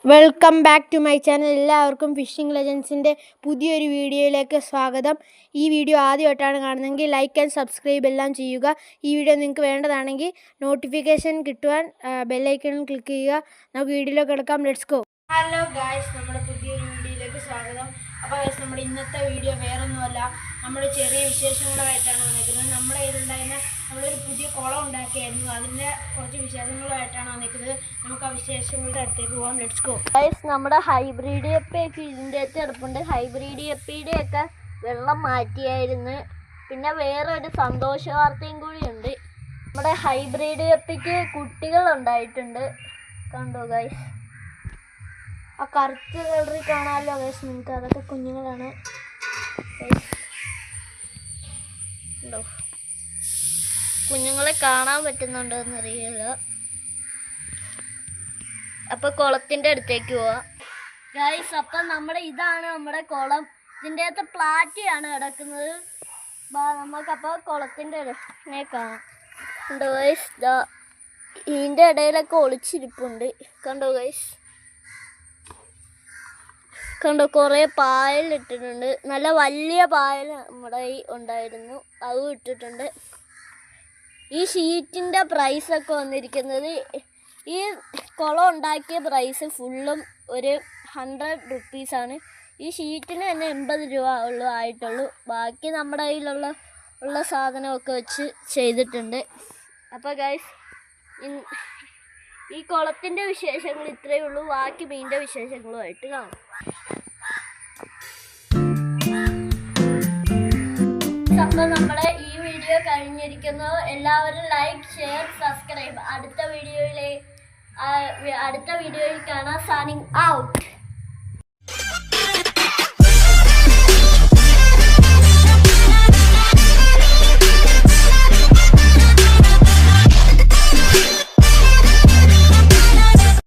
Welcome back to my channel. എല്ലാവർക്കും fishing ലെജൻസിൻ്റെ പുതിയൊരു വീഡിയോയിലേക്ക് സ്വാഗതം. ഈ വീഡിയോ ആദ്യമായിട്ടാണ് കാണുന്നതെങ്കിൽ ലൈക്ക് ആൻഡ് സബ്സ്ക്രൈബ് എല്ലാം ചെയ്യുക. ഈ വീഡിയോ നിങ്ങൾക്ക് വേണ്ടതാണെങ്കിൽ നോട്ടിഫിക്കേഷൻ കിട്ടുവാൻ ബെല്ലൈക്കണിൽ ക്ലിക്ക് ചെയ്യുക. നമുക്ക് വീഡിയോയിലേക്ക് കിടക്കാം. Let's go. ഹലോ ഗായ്സ്, നമ്മുടെ പുതിയൊരു വീഡിയോയിലേക്ക് സ്വാഗതം. അപ്പോൾ ഗായ്സ്, നമ്മുടെ ഇന്നത്തെ വീഡിയോ വേറൊന്നുമല്ല, നമ്മുടെ ചെറിയ വിശേഷങ്ങളുമായിട്ടാണ് വന്നിരിക്കുന്നത്. നമ്മുടെ കയ്യിലുണ്ടായിരുന്ന നമ്മളൊരു പുതിയ കുളം ഉണ്ടാക്കിയായിരുന്നു, അതിൻ്റെ കുറച്ച് വിശേഷങ്ങളുമായിട്ടാണ് വന്നിരിക്കുന്നത്. നമുക്ക് ആ വിശേഷങ്ങളുടെ അടുത്തേക്ക് പോകാം. Let's go. ഗൈസ്, നമ്മുടെ ഹൈബ്രിഡ് ഗപ്പിയൊക്കെ ഇതിൻ്റെ അകത്ത് കിടപ്പുണ്ട്. ഹൈബ്രിഡ് ഗപ്പിയുടെയൊക്കെ വെള്ളം മാറ്റിയായിരുന്നു. പിന്നെ വേറെ ഒരു സന്തോഷ വാർത്തയും കൂടിയുണ്ട്. നമ്മുടെ ഹൈബ്രിഡ് ഗപ്പിക്ക് കുട്ടികൾ ഉണ്ടായിട്ടുണ്ട്. കണ്ടോ ഗൈസ്, ആ കറുത്ത കളറിൽ കാണാമല്ലോ ഗൈസ് നിങ്ങൾക്ക്, അതൊക്കെ കുഞ്ഞുങ്ങളാണ്. ഉണ്ടോ, കുഞ്ഞുങ്ങളെ കാണാൻ പറ്റുന്നുണ്ടോ എന്നറിയില്ല. അപ്പൊ കുളത്തിന്റെ അടുത്തേക്ക് പോവാം ഗൈസ്. അപ്പം ഇതാണ് നമ്മുടെ കുളം. ഇതിൻ്റെ അകത്ത് പ്ലാറ്റിയാണ് കിടക്കുന്നത്. നമുക്കപ്പോൾ കുളത്തിന്റെ ഇടനെ കാണാം. കണ്ടോ ഗൈസ്, ഇതിൻ്റെ ഇടയിലൊക്കെ ഒളിച്ചിരിപ്പുണ്ട്. കണ്ടോ ഗൈസ്, കണ്ടോ, കുറേ പായലിട്ടിട്ടുണ്ട്. നല്ല വലിയ പായൽ നമ്മുടെ ഉണ്ടായിരുന്നു, അതും ഇട്ടിട്ടുണ്ട്. ഈ ഷീറ്റിൻ്റെ പ്രൈസൊക്കെ വന്നിരിക്കുന്നത്, ഈ കുളം ഉണ്ടാക്കിയ പ്രൈസ് ഫുള്ളും ഒരു 100 റുപ്പീസാണ്. ഈ ഷീറ്റിന് തന്നെ 80 രൂപ ആയിട്ടുള്ളൂ. ബാക്കി നമ്മുടെ കയ്യിലുള്ള സാധനമൊക്കെ വെച്ച് ചെയ്തിട്ടുണ്ട്. അപ്പോൾ ഗൈസ്, ഈ കുളത്തിൻ്റെ വിശേഷങ്ങൾ ഇത്രയേ ഉള്ളൂ. ബാക്കി മീനിൻ്റെ വിശേഷങ്ങളുമായിട്ട് കാണാം. അപ്പോൾ നമ്മുടെ ഈ വീഡിയോ കഴിഞ്ഞിരിക്കുന്നു. എല്ലാവരും ലൈക്ക്, ഷെയർ, സബ്സ്ക്രൈബ്. അടുത്ത വീഡിയോയിൽ കാണാം. Signing out.